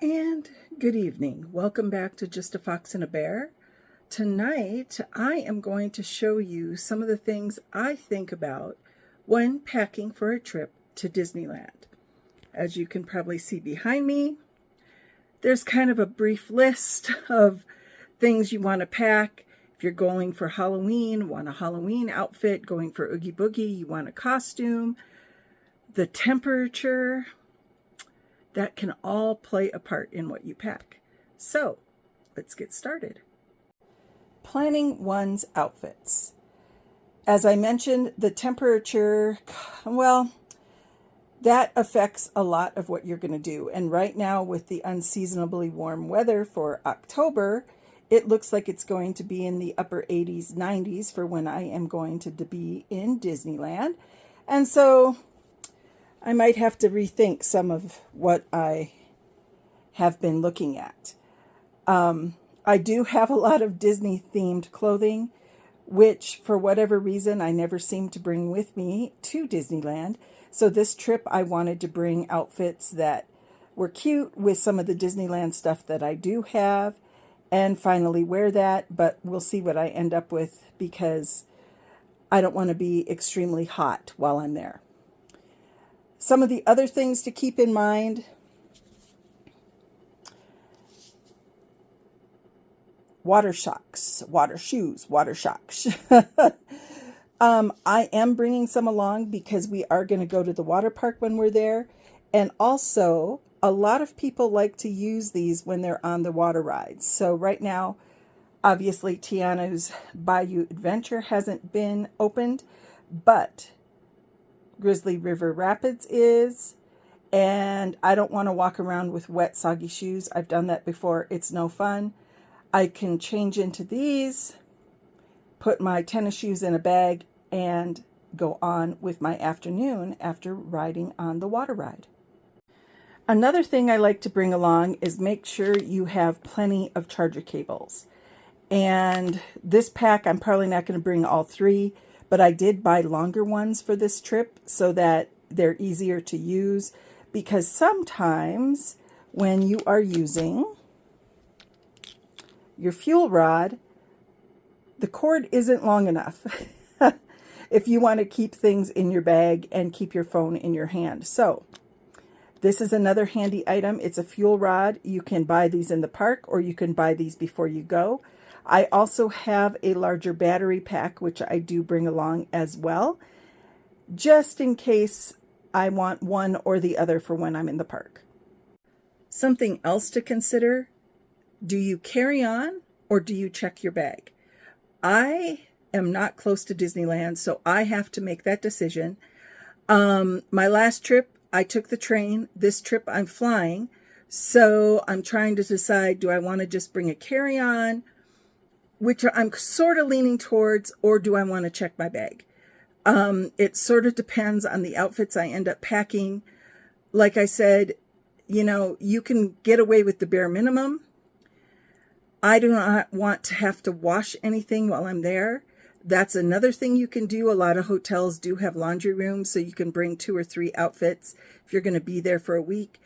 And good evening. Welcome back to Just a Fox and a Bear. Tonight, I am going to show you some of the things I think about when packing for a trip to Disneyland. As you can probably see behind me, there's kind of a brief list of things you want to pack. If you're going for Halloween, want a Halloween outfit. Going for Oogie Boogie, you want a costume. The temperature, that can all play a part in what you pack. So, let's get started. Planning one's outfits. As I mentioned, the temperature, well, that affects a lot of what you're going to do. And right now, with the unseasonably warm weather for October, it looks like it's going to be in the upper 80s, 90s for when I am going to be in Disneyland. And so I might have to rethink some of what I have been looking at. I do have a lot of Disney-themed clothing, which for whatever reason I never seem to bring with me to Disneyland. So this trip I wanted to bring outfits that were cute with some of the Disneyland stuff that I do have and finally wear that, but we'll see what I end up with because I don't want to be extremely hot while I'm there. Some of the other things to keep in mind: water shocks, water shoes, water shocks. I am bringing some along because we are going to go to the water park when we're there. And also, a lot of people like to use these when they're on the water rides. So right now, obviously, Tiana's Bayou Adventure hasn't been opened, but Grizzly River Rapids is, and I don't want to walk around with wet, soggy shoes. I've done that before. It's no fun. I can change into these, put my tennis shoes in a bag, and go on with my afternoon after riding on the water ride. Another thing I like to bring along is make sure you have plenty of charger cables. And this pack, I'm probably not going to bring all three, but I did buy longer ones for this trip so that they're easier to use, because sometimes when you are using your fuel rod, the cord isn't long enough if you want to keep things in your bag and keep your phone in your hand. So this is another handy item. It's a fuel rod. You can buy these in the park or you can buy these before you go. I also have a larger battery pack, which I do bring along as well, just in case I want one or the other for when I'm in the park. Something else to consider: do you carry on or do you check your bag? I am not close to Disneyland, so I have to make that decision. My last trip, I took the train. This trip, I'm flying. So I'm trying to decide, do I want to just bring a carry-on, which I'm sort of leaning towards, or do I want to check my bag? It sort of depends on the outfits I end up packing. Like I said, you can get away with the bare minimum. I do not want to have to wash anything while I'm there. That's another thing you can do. A lot of hotels do have laundry rooms, so you can bring 2 or 3 outfits if you're going to be there for a week.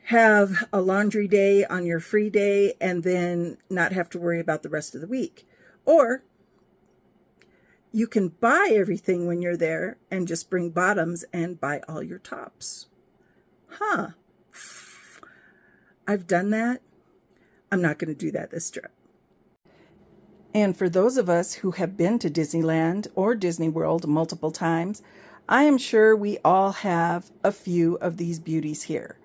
Have a laundry day on your free day and then not have to worry about the rest of the week. Or you can buy everything when you're there and just bring bottoms and buy all your tops. I've done that. I'm not going to do that this trip. And for those of us who have been to Disneyland or Disney World multiple times, I am sure we all have a few of these beauties here.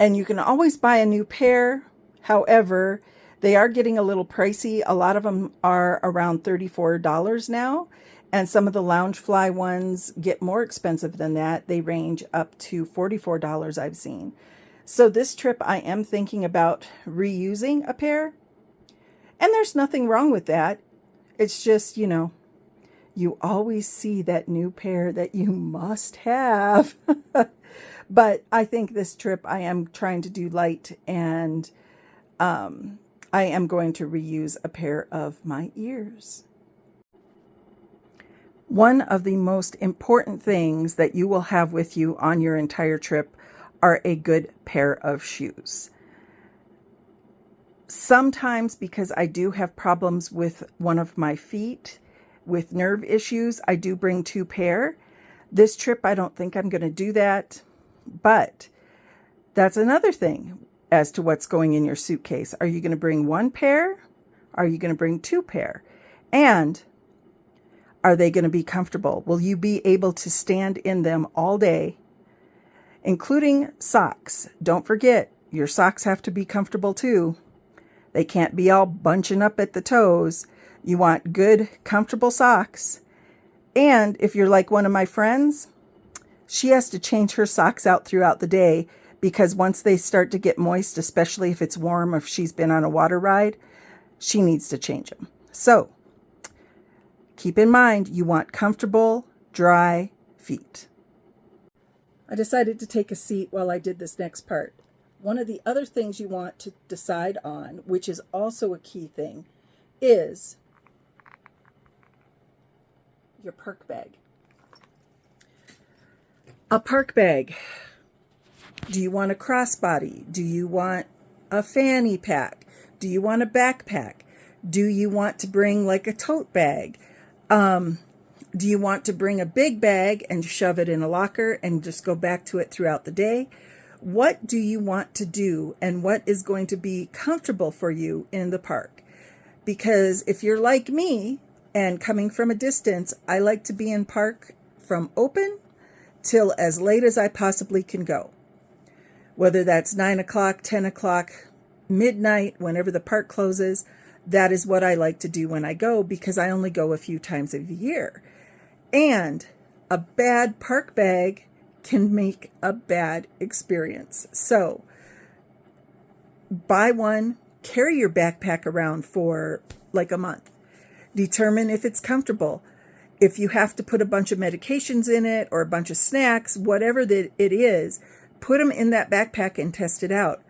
And you can always buy a new pair. However, they are getting a little pricey. A lot of them are around $34 now. And some of the Loungefly ones get more expensive than that. They range up to $44 I've seen. So this trip I am thinking about reusing a pair. And there's nothing wrong with that. It's just, you always see that new pair that you must have. But I think this trip I am trying to do light, and I am going to reuse a pair of my ears. One of the most important things that you will have with you on your entire trip are a good pair of shoes. Sometimes, because I do have problems with one of my feet, with nerve issues, I do bring 2 pair. This trip, I don't think I'm going to do that, but that's another thing as to what's going in your suitcase. Are you going to bring 1 pair? Are you going to bring 2 pair? And are they going to be comfortable? Will you be able to stand in them all day, including socks? Don't forget, your socks have to be comfortable too. They can't be all bunching up at the toes. You want good, comfortable socks. And if you're like one of my friends, she has to change her socks out throughout the day, because once they start to get moist, especially if it's warm, if she's been on a water ride, she needs to change them. So keep in mind, you want comfortable, dry feet. I decided to take a seat while I did this next part. One of the other things you want to decide on, which is also a key thing, is your park bag. A park bag. Do you want a crossbody? Do you want a fanny pack? Do you want a backpack? Do you want to bring like a tote bag? Do you want to bring a big bag and shove it in a locker and just go back to it throughout the day? What do you want to do, and what is going to be comfortable for you in the park? Because if you're like me and coming from a distance, I like to be in park from open till as late as I possibly can go. Whether that's 9 o'clock, 10 o'clock, midnight, whenever the park closes, that is what I like to do when I go, because I only go a few times a year. And a bad park bag can make a bad experience. So buy one, carry your backpack around for like a month. Determine if it's comfortable. If you have to put a bunch of medications in it or a bunch of snacks, whatever that it is, put them in that backpack and test it out.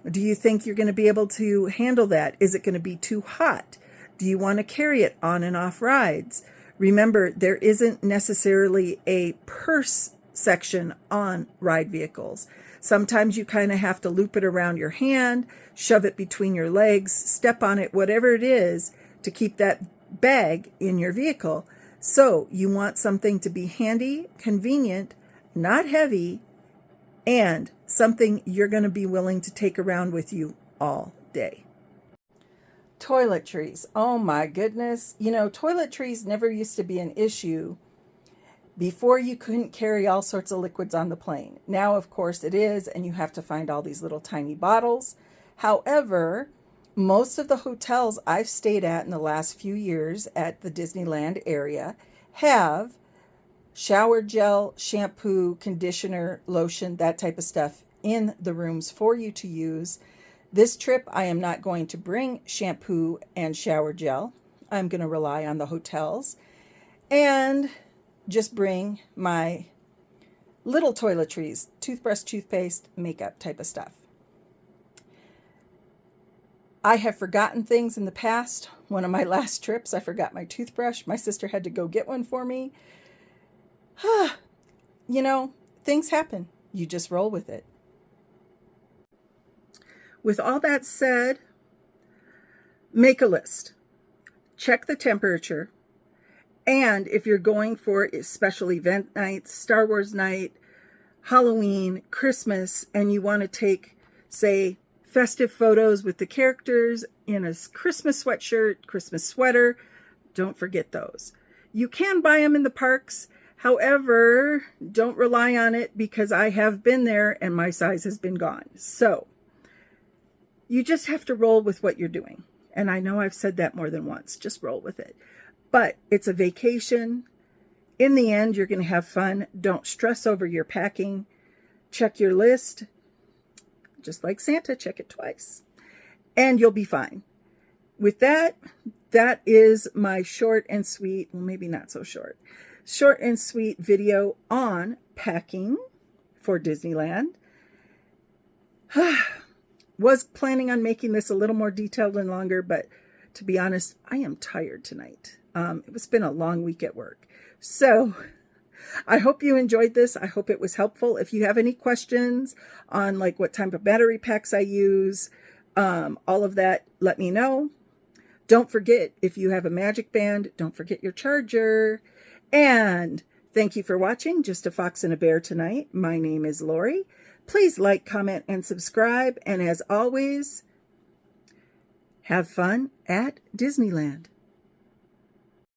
Do you think you're going to be able to handle that? Is it going to be too hot? Do you want to carry it on and off rides? Remember, there isn't necessarily a purse section on ride vehicles. Sometimes you kind of have to loop it around your hand, shove it between your legs, step on it, whatever it is, to keep that bag in your vehicle. So you want something to be handy, convenient, not heavy, and something you're going to be willing to take around with you all day. Toiletries. Oh my goodness. You know, toiletries never used to be an issue. Before, you couldn't carry all sorts of liquids on the plane. Now, of course, it is, and you have to find all these little tiny bottles. However, most of the hotels I've stayed at in the last few years at the Disneyland area have shower gel, shampoo, conditioner, lotion, that type of stuff in the rooms for you to use. This trip, I am not going to bring shampoo and shower gel. I'm going to rely on the hotels and just bring my little toiletries, toothbrush, toothpaste, makeup type of stuff. I have forgotten things in the past. One of my last trips, I forgot my toothbrush. My sister had to go get one for me. You know, things happen. You just roll with it. With all that said, make a list. Check the temperature. And if you're going for special event nights, Star Wars night, Halloween, Christmas, and you want to take, say, festive photos with the characters in a Christmas sweatshirt, Christmas sweater, don't forget those. You can buy them in the parks. However, don't rely on it, because I have been there and my size has been gone. So you just have to roll with what you're doing. And I know I've said that more than once. Just roll with it. But it's a vacation. In the end, you're going to have fun. Don't stress over your packing. Check your list. Just like Santa, check it twice. And you'll be fine. With that, that is my short and sweet, well, maybe not so short and sweet video on packing for Disneyland. Was planning on making this a little more detailed and longer, but to be honest, I am tired tonight. It's been a long week at work. So I hope you enjoyed this. I hope it was helpful. If you have any questions on like what type of battery packs I use, all of that, let me know. Don't forget, if you have a magic band, don't forget your charger. And thank you for watching Just a Fox and a Bear tonight. My name is Lori. Please like, comment, and subscribe. And as always, have fun at Disneyland.